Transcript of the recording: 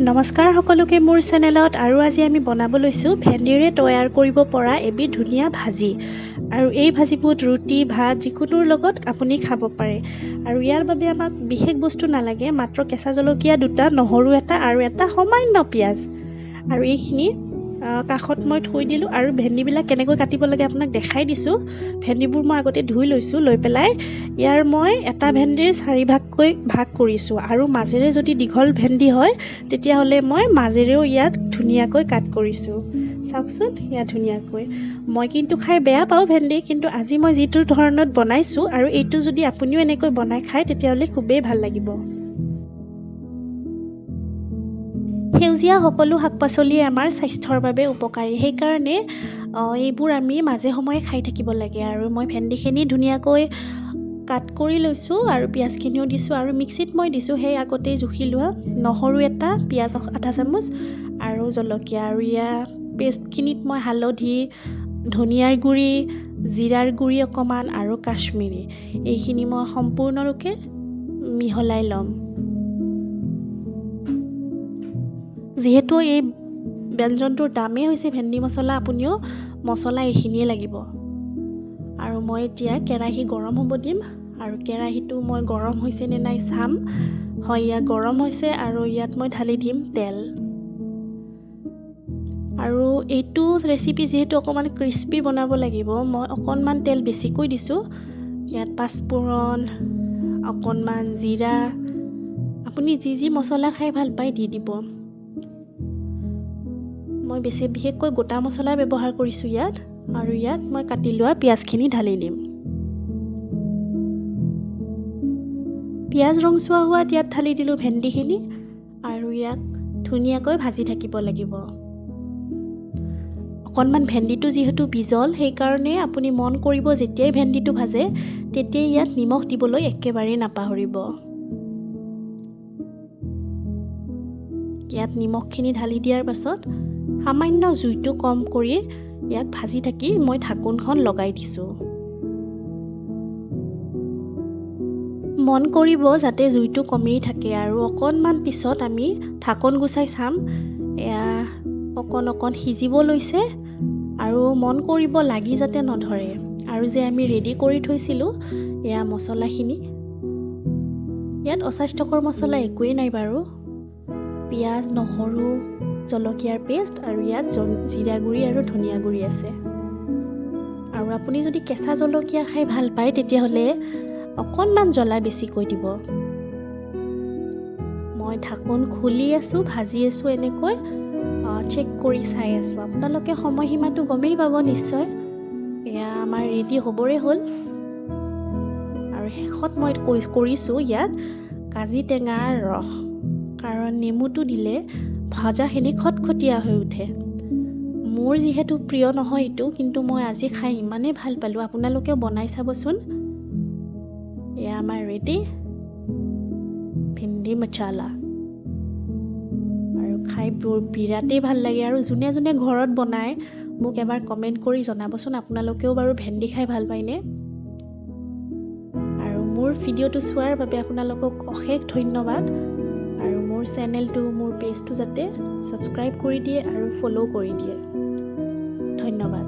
নমস্কাৰ সকলোকে মোৰ চেনেলত আৰু আজি আমি বনাব লৈছোঁ ভেন্দিৰে তৈয়াৰ কৰিব পৰা এবিধ ধুনীয়া ভাজি আৰু এই ভাজিবোৰ ৰুটি ভাত যিকোনোৰ লগত আপুনি খাব পাৰে আৰু ইয়াৰ বাবে আমাক বিশেষ বস্তু নালাগে মাত্ৰ কেঁচা জলকীয়া দুটা নহৰু এটা আৰু এটা সামান্য পিঁয়াজ আৰু এইখিনি কাষত মই থৈ দিলোঁ আৰু ভেন্দিবিলাক কেনেকৈ কাটিব লাগে আপোনাক দেখাই দিছোঁ। ভেন্দিবোৰ মই আগতে ধুই লৈছোঁ, লৈ পেলাই ইয়াৰ মই এটা ভেন্দিৰ 4 ভাগকৈ ভাগ কৰিছোঁ আৰু মাজেৰে যদি দীঘল ভেন্দি হয় তেতিয়াহ'লে মই মাজেৰেও ইয়াত ধুনীয়াকৈ কাট কৰিছোঁ। চাওকচোন ইয়াত ধুনীয়াকৈ। মই কিন্তু খাই বেয়া পাওঁ ভেন্দি, কিন্তু আজি মই যিটো ধৰণত বনাইছোঁ আৰু এইটো যদি আপুনিও এনেকৈ বনাই খায় তেতিয়াহ'লে খুবেই ভাল লাগিব। সেউজীয়া সকলো শাক পাচলিয়ে আমাৰ স্বাস্থ্যৰ বাবে উপকাৰী, সেইকাৰণে এইবোৰ আমি মাজে সময়ে খাই থাকিব লাগে। আৰু মই ভেন্দিখিনি ধুনীয়াকৈ কাট কৰি লৈছোঁ আৰু পিঁয়াজখিনিও দিছোঁ আৰু মিক্সিত মই দিছোঁ সেই আগতেই জুখি লোৱা নহৰু এটা, পিঁয়াজ আধা চামুচ আৰু জলকীয়া। আৰু ইয়াৰ পেষ্টখিনিত মই হালধি, ধনিয়াৰ গুড়ি, জিৰাৰ গুড়ি অকণমান আৰু কাশ্মীৰী এইখিনি মই সম্পূৰ্ণৰূপে মিহলাই ল'ম। যিহেতু এই ব্যঞ্জনটোৰ দামেই হৈছে ভেন্দি মছলা, আপুনিও মছলা এইখিনিয়ে লাগিব। আৰু মই এতিয়া কেৰাহী গৰম হ'ব দিম আৰু কেৰাহীটো মই গৰম হৈছে নে নাই চাম। হয়, ইয়াত গৰম হৈছে আৰু ইয়াত মই ঢালি দিম তেল। আৰু এইটো ৰেচিপি যিহেতু অকণমান ক্ৰিস্পি বনাব লাগিব, মই অকণমান তেল বেছিকৈ দিছোঁ। ইয়াত পাঁচফোৰণ, অকণমান জিৰা, আপুনি যি মছলা খাই ভাল পায় দি দিব। মই বিশেষকৈ গোটা মছলা ব্যৱহাৰ কৰিছোঁ ইয়াত। আৰু ইয়াত মই কাটি লোৱা পিঁয়াজখিনি ঢালি দিম। পিঁয়াজ ৰংচুৱা হোৱাত ইয়াত ঢালি দিলোঁ ভেন্দিখিনি আৰু ইয়াক ধুনীয়াকৈ ভাজি থাকিব লাগিব। অকণমান ভেন্দিটো যিহেতু বিজল, সেইকাৰণে আপুনি মন কৰিব যেতিয়াই ভেন্দিটো ভাজে তেতিয়াই ইয়াত নিমখ দিবলৈ একেবাৰেই নাপাহৰিব। ইয়াত নিমখখিনি ঢালি দিয়াৰ পাছত সামান্য জুইটো কম কৰি ইয়াক ভাজি থাকি মই ঢাকোনখন লগাই দিছোঁ। মন কৰিব যাতে জুইটো কমেই থাকে আৰু অকণমান পিছত আমি ঢাকোন গুচাই চাম। এয়া অকণ সিজিব লৈছে আৰু মন কৰিব লাগি যাতে নধৰে। আৰু যে আমি ৰেডি কৰি থৈছিলোঁ এয়া মছলাখিনি, ইয়াত অস্বাস্থ্যকৰ মছলা একোৱেই নাই বাৰু। পিঁয়াজ, নহৰু, জলকীয়াৰ পেষ্ট আৰু ইয়াত জিৰা গুড়ি আৰু ধনিয়া গুড়ি আছে। আৰু আপুনি যদি কেঁচা জলকীয়া খাই ভাল পায় তেতিয়াহ'লে অকণমান জ্বলা বেছিকৈ দিব। মই ঢাকোন খুলি আছোঁ, ভাজি আছোঁ, এনেকৈ চেক কৰি চাই আছোঁ। আপোনালোকে সময়সীমাটো গমেই পাব নিশ্চয়। এয়া আমাৰ ৰেডি হ'বৰে হ'ল। আৰু শেষত মই কৰিছোঁ ইয়াত কাজি টেঙাৰ ৰস, কাৰণ নেমুটো দিলে ভাজাখিনি খটখটীয়া হৈ উঠে। মোৰ যিহেতু প্ৰিয় নহয় এইটো, কিন্তু মই আজি খাই ইমানেই ভাল পালোঁ, আপোনালোকেও বনাই চাবচোন। এয়া আমাৰ ৰেডি ভিন্দি মচালা। আৰু খাই বিৰাটেই ভাল লাগে। আৰু যোনে যোনে ঘৰত বনায় মোক এবাৰ কমেণ্ট কৰি জনাবচোন, আপোনালোকেও বাৰু ভেন্দি খাই ভাল পায়নে। আৰু মোৰ ভিডিঅ'টো চোৱাৰ বাবে আপোনালোকক অশেষ ধন্যবাদ। আৰু মোৰ চেনেলটো, মোৰ পেজটো যাতে ছাবস্ক্ৰাইব কৰি দিয়ে আৰু ফ'ল' কৰি দিয়ে। ধন্যবাদ।